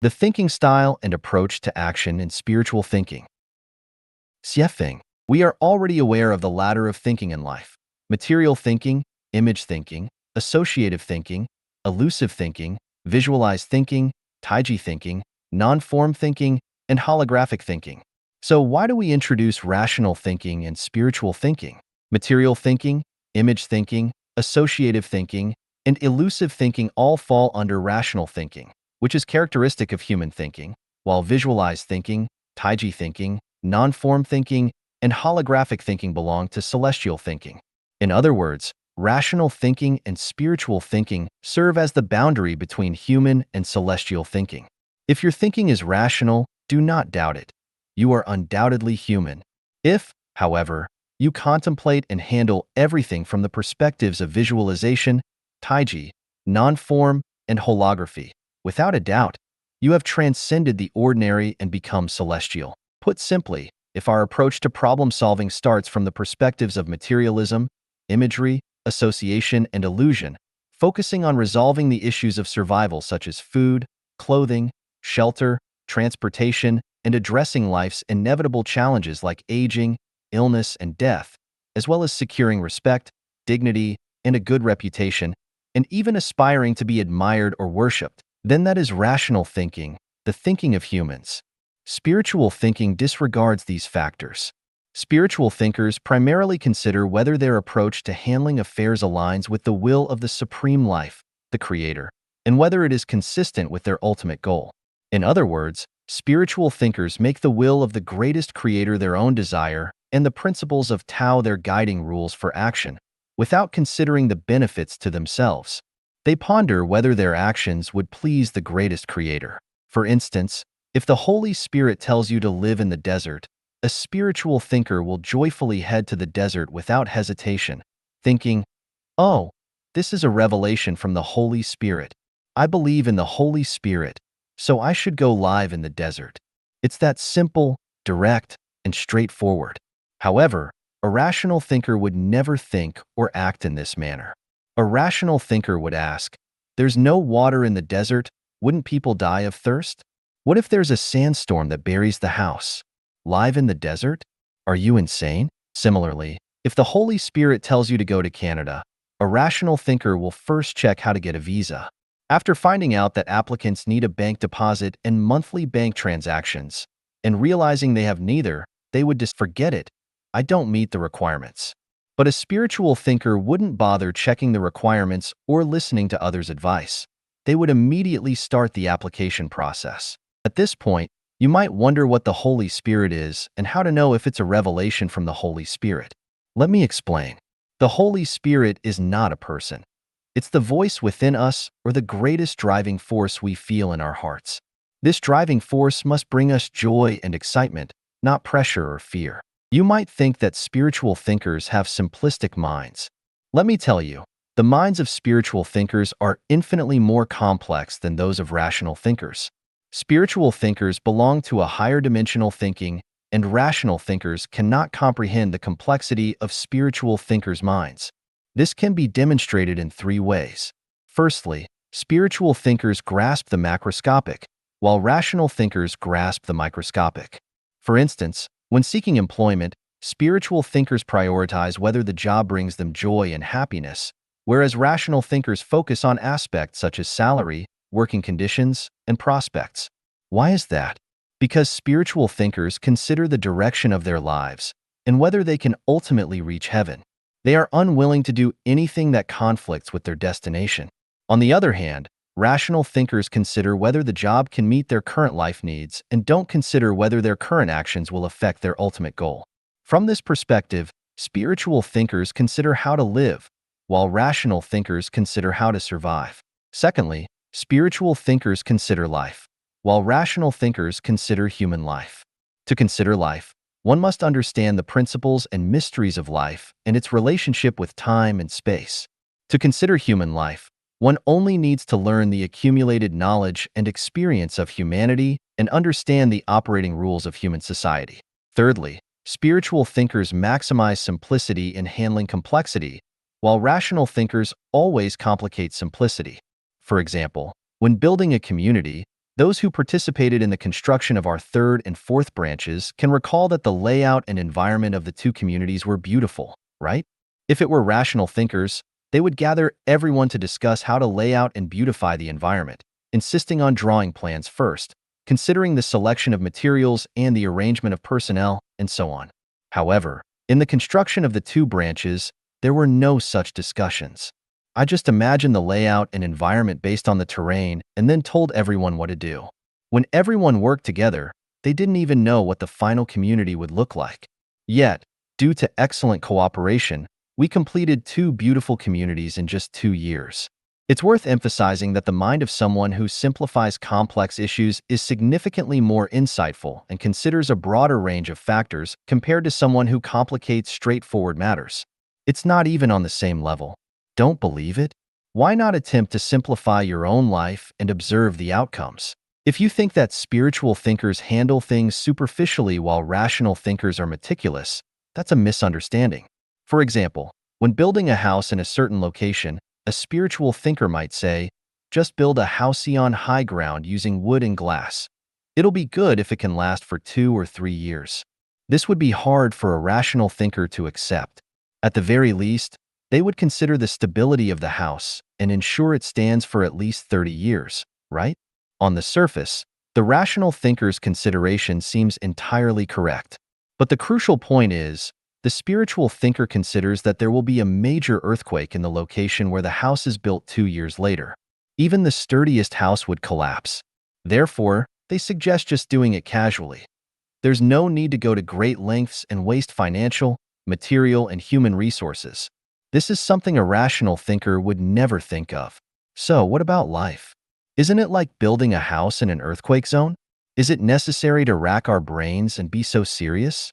The thinking style and approach to action in spiritual thinking. Xiefeng. We are already aware of the ladder of thinking in life: material thinking, image thinking, associative thinking, elusive thinking, visualized thinking, taiji thinking, non-form thinking, and holographic thinking. So why do we introduce rational thinking and spiritual thinking? Material thinking, image thinking, associative thinking, and elusive thinking all fall under rational thinking, which is characteristic of human thinking, while visualized thinking, taiji thinking, non-form thinking, and holographic thinking belong to celestial thinking. In other words, rational thinking and spiritual thinking serve as the boundary between human and celestial thinking. If your thinking is rational, do not doubt it. You are undoubtedly human. If, however, you contemplate and handle everything from the perspectives of visualization, taiji, non-form, and holography, without a doubt, you have transcended the ordinary and become celestial. Put simply, if our approach to problem-solving starts from the perspectives of materialism, imagery, association, and illusion, focusing on resolving the issues of survival such as food, clothing, shelter, transportation, and addressing life's inevitable challenges like aging, illness, and death, as well as securing respect, dignity, and a good reputation, and even aspiring to be admired or worshipped, then that is rational thinking, the thinking of humans. Spiritual thinking disregards these factors. Spiritual thinkers primarily consider whether their approach to handling affairs aligns with the will of the Supreme Life, the Creator, and whether it is consistent with their ultimate goal. In other words, spiritual thinkers make the will of the greatest Creator their own desire and the principles of Tao their guiding rules for action, without considering the benefits to themselves. They ponder whether their actions would please the greatest Creator. For instance, if the Holy Spirit tells you to live in the desert, a spiritual thinker will joyfully head to the desert without hesitation, thinking, "Oh, this is a revelation from the Holy Spirit. I believe in the Holy Spirit, so I should go live in the desert." It's that simple, direct, and straightforward. However, a rational thinker would never think or act in this manner. A rational thinker would ask, "There's no water in the desert, wouldn't people die of thirst? What if there's a sandstorm that buries the house? Live in the desert? Are you insane?" Similarly, if the Holy Spirit tells you to go to Canada, a rational thinker will first check how to get a visa. After finding out that applicants need a bank deposit and monthly bank transactions, and realizing they have neither, they would just forget it. "I don't meet the requirements." But a spiritual thinker wouldn't bother checking the requirements or listening to others' advice. They would immediately start the application process. At this point, you might wonder what the Holy Spirit is and how to know if it's a revelation from the Holy Spirit. Let me explain. The Holy Spirit is not a person. It's the voice within us or the greatest driving force we feel in our hearts. This driving force must bring us joy and excitement, not pressure or fear. You might think that spiritual thinkers have simplistic minds. Let me tell you, the minds of spiritual thinkers are infinitely more complex than those of rational thinkers. Spiritual thinkers belong to a higher dimensional thinking, and rational thinkers cannot comprehend the complexity of spiritual thinkers' minds. This can be demonstrated in three ways. Firstly, spiritual thinkers grasp the macroscopic, while rational thinkers grasp the microscopic. For instance, when seeking employment, spiritual thinkers prioritize whether the job brings them joy and happiness, whereas rational thinkers focus on aspects such as salary, working conditions, and prospects. Why is that? Because spiritual thinkers consider the direction of their lives and whether they can ultimately reach heaven. They are unwilling to do anything that conflicts with their destination. On the other hand, rational thinkers consider whether the job can meet their current life needs and don't consider whether their current actions will affect their ultimate goal. From this perspective, spiritual thinkers consider how to live, while rational thinkers consider how to survive. Secondly, spiritual thinkers consider life, while rational thinkers consider human life. To consider life, one must understand the principles and mysteries of life and its relationship with time and space. To consider human life, one only needs to learn the accumulated knowledge and experience of humanity and understand the operating rules of human society. Thirdly, spiritual thinkers maximize simplicity in handling complexity, while rational thinkers always complicate simplicity. For example, when building a community, Those who participated in the construction of our third and fourth branches can recall that the layout and environment of the two communities were beautiful, right? If it were rational thinkers, they would gather everyone to discuss how to lay out and beautify the environment, insisting on drawing plans first, considering the selection of materials and the arrangement of personnel, and so on. However, in the construction of the two branches, there were no such discussions. I just imagined the layout and environment based on the terrain and then told everyone what to do. When everyone worked together, they didn't even know what the final community would look like. Yet, due to excellent cooperation, we completed two beautiful communities in just 2 years. It's worth emphasizing that the mind of someone who simplifies complex issues is significantly more insightful and considers a broader range of factors compared to someone who complicates straightforward matters. It's not even on the same level. Don't believe it? Why not attempt to simplify your own life and observe the outcomes? If you think that spiritual thinkers handle things superficially while rational thinkers are meticulous, that's a misunderstanding. For example, when building a house in a certain location, a spiritual thinker might say, just build a housey on high ground using wood and glass. It'll be good if it can last for 2 or 3 years. This would be hard for a rational thinker to accept. At the very least, they would consider the stability of the house and ensure it stands for at least 30 years, right? On the surface, the rational thinker's consideration seems entirely correct. But the crucial point is, the spiritual thinker considers that there will be a major earthquake in the location where the house is built 2 years later. Even the sturdiest house would collapse. Therefore, they suggest just doing it casually. There's no need to go to great lengths and waste financial, material, and human resources. This is something a rational thinker would never think of. So, what about life? Isn't it like building a house in an earthquake zone? Is it necessary to rack our brains and be so serious?